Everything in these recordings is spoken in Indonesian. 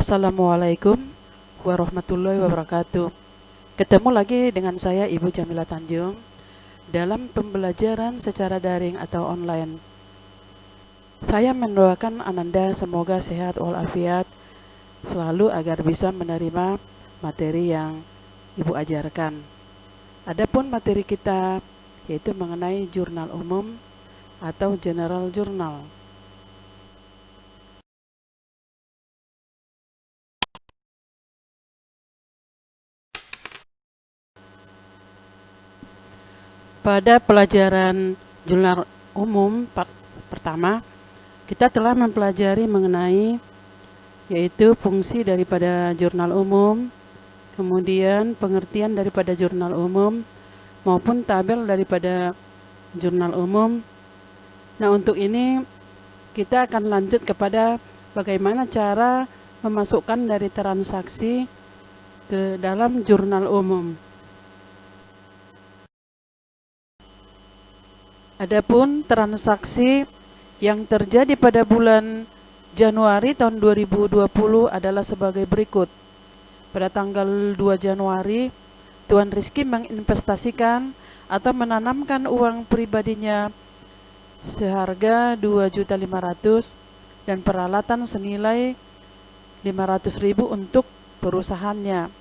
Assalamualaikum warahmatullahi wabarakatuh. Ketemu lagi dengan saya Ibu Jamila Tanjung dalam pembelajaran secara daring atau online. Saya mendoakan Ananda semoga sehat walafiat selalu agar bisa menerima materi yang Ibu ajarkan. Adapun materi kita yaitu mengenai jurnal umum atau general journal. Pada pelajaran jurnal umum pertama, kita telah mempelajari mengenai yaitu fungsi daripada jurnal umum, kemudian pengertian daripada jurnal umum maupun tabel daripada jurnal umum. Nah, untuk ini kita akan lanjut kepada bagaimana cara memasukkan dari transaksi ke dalam jurnal umum. Adapun transaksi yang terjadi pada bulan Januari tahun 2020 adalah sebagai berikut. Pada tanggal 2 Januari, Tuan Rizky menginvestasikan atau menanamkan uang pribadinya seharga 2.500.000 dan peralatan senilai 500.000 untuk perusahaannya.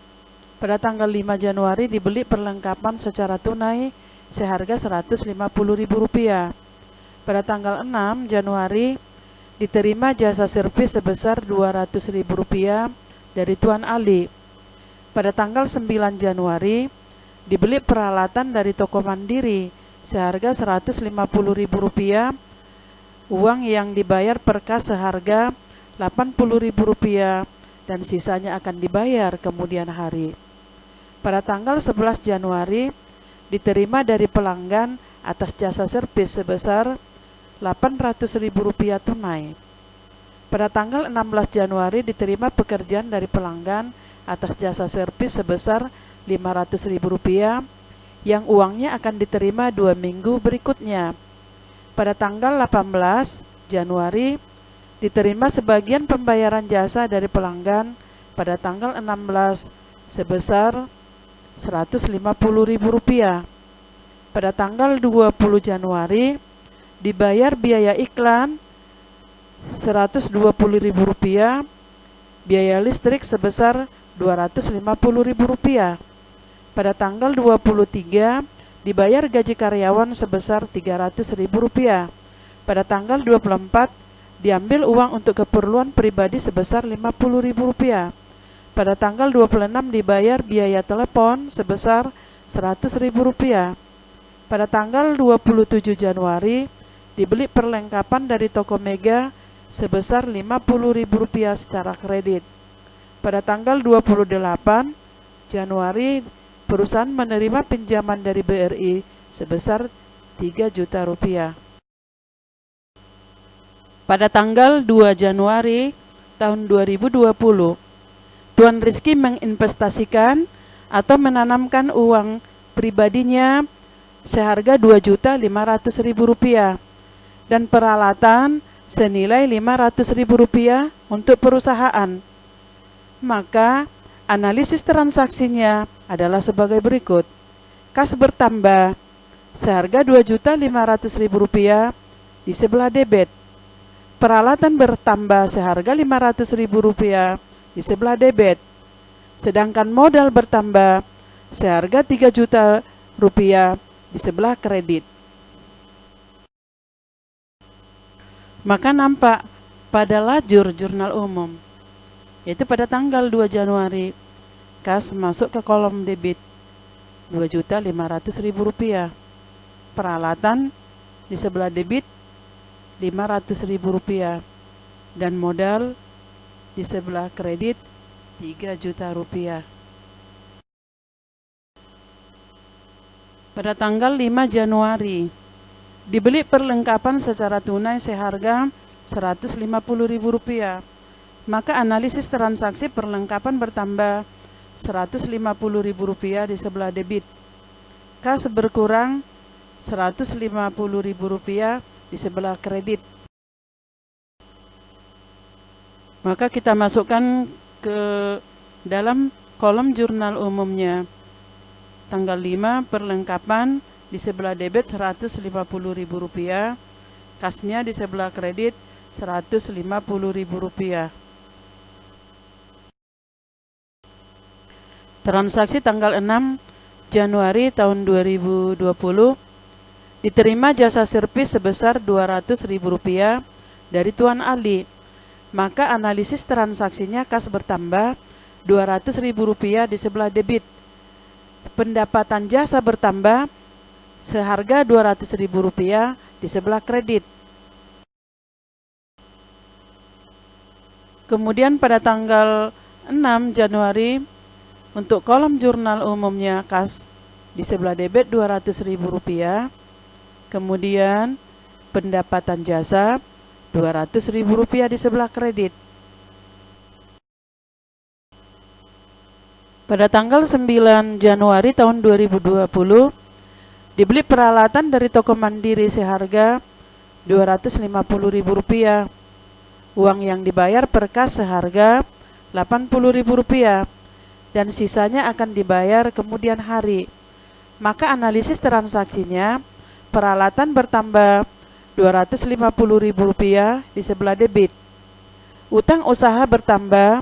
Pada tanggal 5 Januari dibeli perlengkapan secara tunai seharga Rp150.000. Pada tanggal 6 Januari diterima jasa servis sebesar Rp200.000 dari Tuan Ali. Pada tanggal 9 Januari dibeli peralatan dari toko mandiri seharga Rp150.000, uang yang dibayar per kas seharga Rp80.000 dan sisanya akan dibayar kemudian hari. Pada tanggal 11 Januari diterima dari pelanggan atas jasa servis sebesar Rp800.000 tunai. Pada tanggal 16 Januari diterima pekerjaan dari pelanggan atas jasa servis sebesar Rp500.000 yang uangnya akan diterima 2 minggu berikutnya. Pada tanggal 18 Januari diterima sebagian pembayaran jasa dari pelanggan pada tanggal 16 sebesar Rp150.000. Pada tanggal 20 Januari dibayar biaya iklan Rp120.000, biaya listrik sebesar Rp250.000. Pada tanggal 23 dibayar gaji karyawan sebesar Rp300.000. Pada tanggal 24 diambil uang untuk keperluan pribadi sebesar Rp50.000. Pada tanggal 26 dibayar biaya telepon sebesar Rp100.000. Pada tanggal 27 Januari dibeli perlengkapan dari toko Mega sebesar Rp50.000 secara kredit. Pada tanggal 28 Januari perusahaan menerima pinjaman dari BRI sebesar Rp3 juta. Pada tanggal 2 Januari tahun 2020, Tuan Rizky menginvestasikan atau menanamkan uang pribadinya seharga Rp2.500.000 dan peralatan senilai Rp500.000 untuk perusahaan. Maka analisis transaksinya adalah sebagai berikut. Kas bertambah seharga Rp2.500.000 di sebelah debit. Peralatan bertambah seharga Rp500.000 di sebelah debit. Sedangkan modal bertambah seharga Rp3 juta di sebelah kredit. Maka nampak pada lajur jurnal umum, yaitu pada tanggal 2 Januari, kas masuk ke kolom debit Rp2.500.000. Peralatan di sebelah debit Rp500.000 dan modal di sebelah kredit Rp3 juta. Pada tanggal 5 Januari dibeli perlengkapan secara tunai seharga Rp150.000. Maka analisis transaksi perlengkapan bertambah Rp150.000 di sebelah debit. Kas berkurang Rp150.000 di sebelah kredit. Maka kita masukkan ke dalam kolom jurnal umumnya. Tanggal 5 perlengkapan, di sebelah debit Rp150.000, kasnya di sebelah kredit Rp150.000. Transaksi tanggal 6 Januari tahun 2020, diterima jasa servis sebesar Rp200.000 dari Tuan Ali. Maka analisis transaksinya kas bertambah Rp200.000 di sebelah debit. Pendapatan jasa bertambah seharga Rp200.000 di sebelah kredit. Kemudian pada tanggal 6 Januari, untuk kolom jurnal umumnya kas di sebelah debit Rp200.000. Kemudian pendapatan jasa Rp200.000 di sebelah kredit. Pada tanggal 9 Januari tahun 2020, dibeli peralatan dari toko mandiri seharga Rp250.000. Uang yang dibayar per kas seharga Rp80.000 dan sisanya akan dibayar kemudian hari. Maka analisis transaksinya, peralatan bertambah Rp250.000 di sebelah debit. Utang usaha bertambah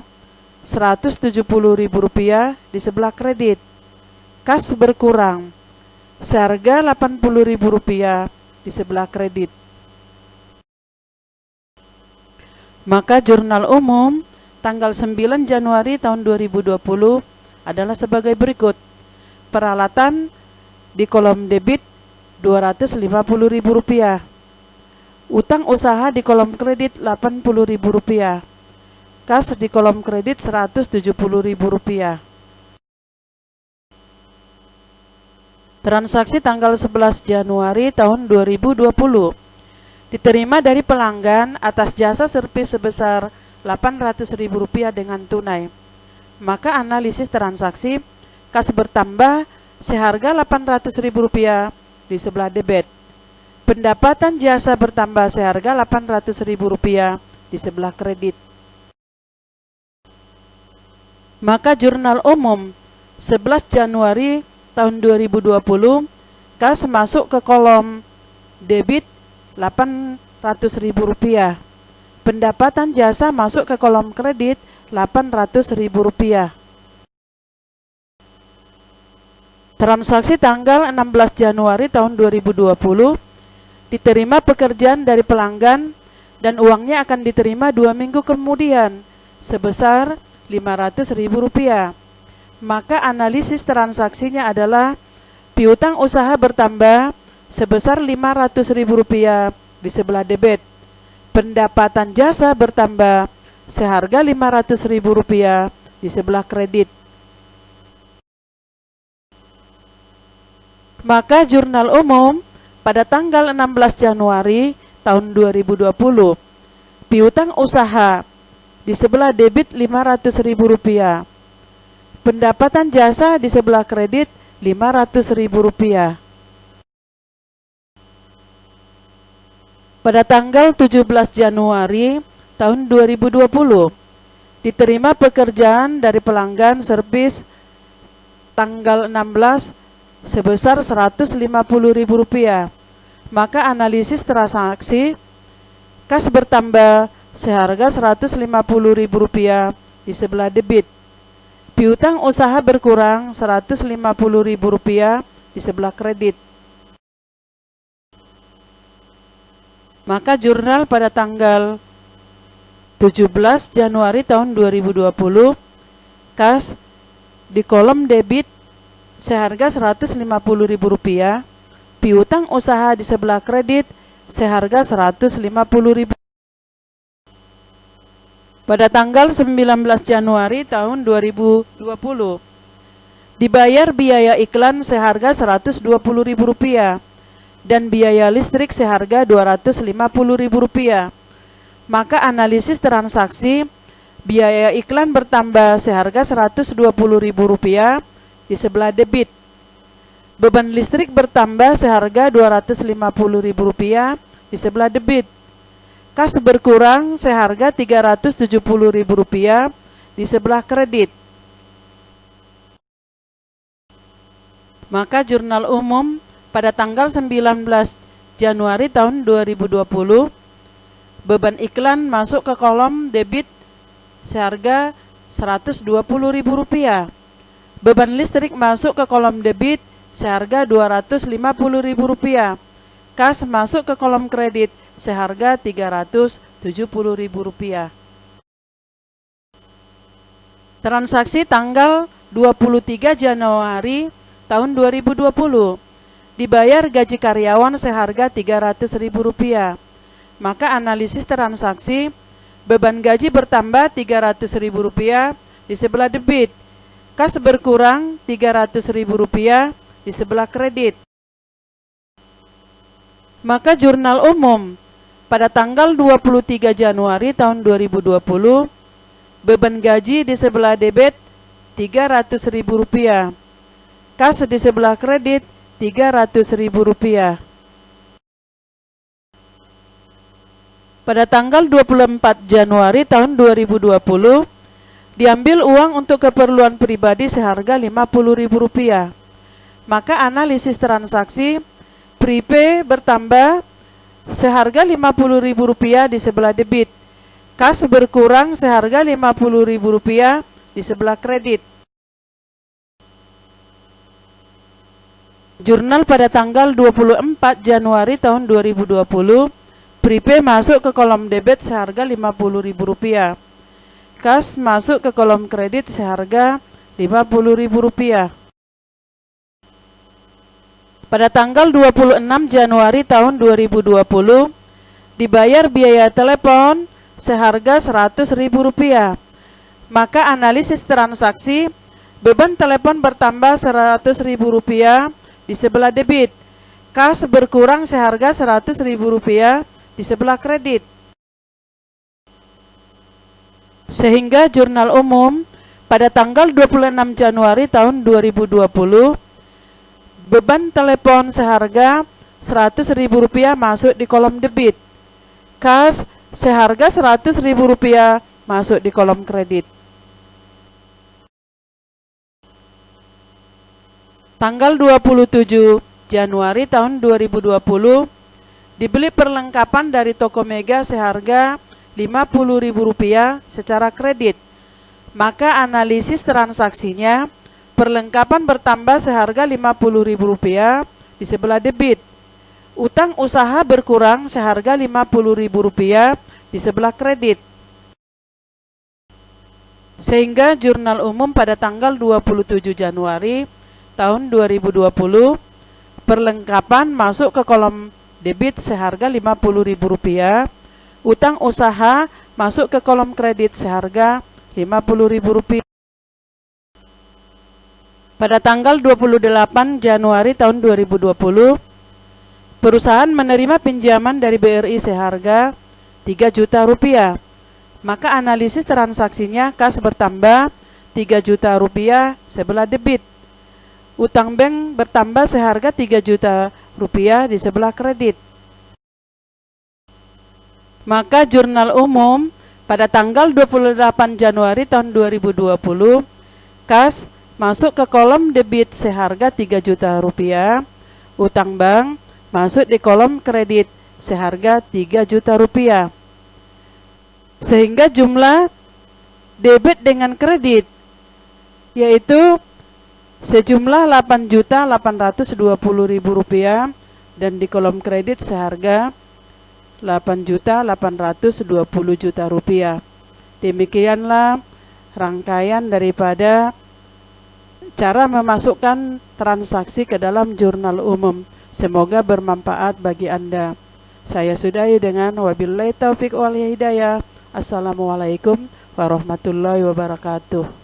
Rp170.000 di sebelah kredit. Kas berkurang seharga Rp80.000 di sebelah kredit. Maka jurnal umum tanggal 9 Januari tahun 2020 adalah sebagai berikut. Peralatan di kolom debit Rp250.000. Utang usaha di kolom kredit Rp80.000. Kas di kolom kredit Rp170.000. Transaksi tanggal 11 Januari tahun 2020, diterima dari pelanggan atas jasa servis sebesar Rp800.000 dengan tunai. Maka analisis transaksi kas bertambah seharga Rp800.000 di sebelah debit. Pendapatan jasa bertambah seharga Rp800.000 di sebelah kredit. Maka jurnal umum 11 Januari tahun 2020, kas masuk ke kolom debit Rp800.000. Pendapatan jasa masuk ke kolom kredit Rp800.000. Transaksi tanggal 16 Januari tahun 2020, diterima pekerjaan dari pelanggan dan uangnya akan diterima 2 minggu kemudian sebesar Rp500.000. Maka analisis transaksinya adalah piutang usaha bertambah sebesar Rp500.000 di sebelah debit. Pendapatan jasa bertambah seharga Rp500.000 di sebelah kredit. Maka jurnal umum pada tanggal 16 Januari tahun 2020, piutang usaha di sebelah debit Rp500.000. Pendapatan jasa di sebelah kredit Rp500.000. Pada tanggal 17 Januari tahun 2020, diterima pekerjaan dari pelanggan servis tanggal 16 sebesar Rp150.000. Maka analisis transaksi kas bertambah seharga Rp150.000 di sebelah debit. Piutang usaha berkurang Rp150.000 di sebelah kredit. Maka jurnal pada tanggal 17 Januari tahun 2020, kas di kolom debit seharga Rp150.000, piutang usaha di sebelah kredit seharga Rp150.000. Pada tanggal 19 Januari tahun 2020, dibayar biaya iklan seharga Rp120.000 dan biaya listrik seharga Rp250.000. Maka analisis transaksi, biaya iklan bertambah seharga Rp120.000 di sebelah debit. Beban listrik bertambah seharga Rp250.000 di sebelah debit. Kas berkurang seharga Rp370.000 di sebelah kredit. Maka jurnal umum pada tanggal 19 Januari tahun 2020, beban iklan masuk ke kolom debit seharga Rp120.000. Beban listrik masuk ke kolom debit seharga Rp250.000. Kas masuk ke kolom kredit seharga Rp370.000. Transaksi tanggal 23 Januari tahun 2020, dibayar gaji karyawan seharga Rp300.000. Maka analisis transaksi, beban gaji bertambah Rp300.000 di sebelah debit, kas berkurang Rp300.000 di sebelah kredit. Maka jurnal umum pada tanggal 23 Januari tahun 2020, beban gaji di sebelah debit Rp300.000, kas di sebelah kredit Rp300.000. Pada tanggal 24 Januari tahun 2020, diambil uang untuk keperluan pribadi seharga Rp50.000. Maka analisis transaksi, prepay bertambah seharga Rp50.000 di sebelah debit, kas berkurang seharga Rp50.000 di sebelah kredit. Jurnal pada tanggal 24 Januari tahun 2020, prepay masuk ke kolom debit seharga Rp50.000. Kas masuk ke kolom kredit seharga Rp50.000. Pada tanggal 26 Januari tahun 2020, dibayar biaya telepon seharga Rp100.000. Maka analisis transaksi, beban telepon bertambah Rp100.000 di sebelah debit, kas berkurang seharga Rp100.000 di sebelah kredit. Sehingga jurnal umum pada tanggal 26 Januari tahun 2020, beban telepon seharga Rp100.000 masuk di kolom debit, kas seharga Rp100.000 masuk di kolom kredit. Tanggal 27 Januari tahun 2020, dibeli perlengkapan dari toko Mega seharga Rp50.000 secara kredit. Maka analisis transaksinya, perlengkapan bertambah seharga Rp50.000 di sebelah debit, utang usaha berkurang seharga Rp50.000 di sebelah kredit. Sehingga jurnal umum pada tanggal 27 Januari tahun 2020, perlengkapan masuk ke kolom debit seharga Rp50.000, utang usaha masuk ke kolom kredit seharga Rp50.000. Pada tanggal 28 Januari tahun 2020, perusahaan menerima pinjaman dari BRI seharga Rp3 juta. Maka analisis transaksinya, kas bertambah Rp3 juta sebelah debit, utang bank bertambah seharga Rp3 juta di sebelah kredit. Maka jurnal umum pada tanggal 28 Januari tahun 2020, kas masuk ke kolom debit seharga Rp3 juta, utang bank masuk di kolom kredit seharga Rp3 juta. Sehingga jumlah debit dengan kredit yaitu sejumlah Rp8.820.000 dan di kolom kredit seharga Rp8.820.000. Demikianlah rangkaian daripada cara memasukkan transaksi ke dalam jurnal umum. Semoga bermanfaat bagi Anda. Saya sudahi dengan wabillahi taufiq wal hidayah. Assalamualaikum warahmatullahi wabarakatuh.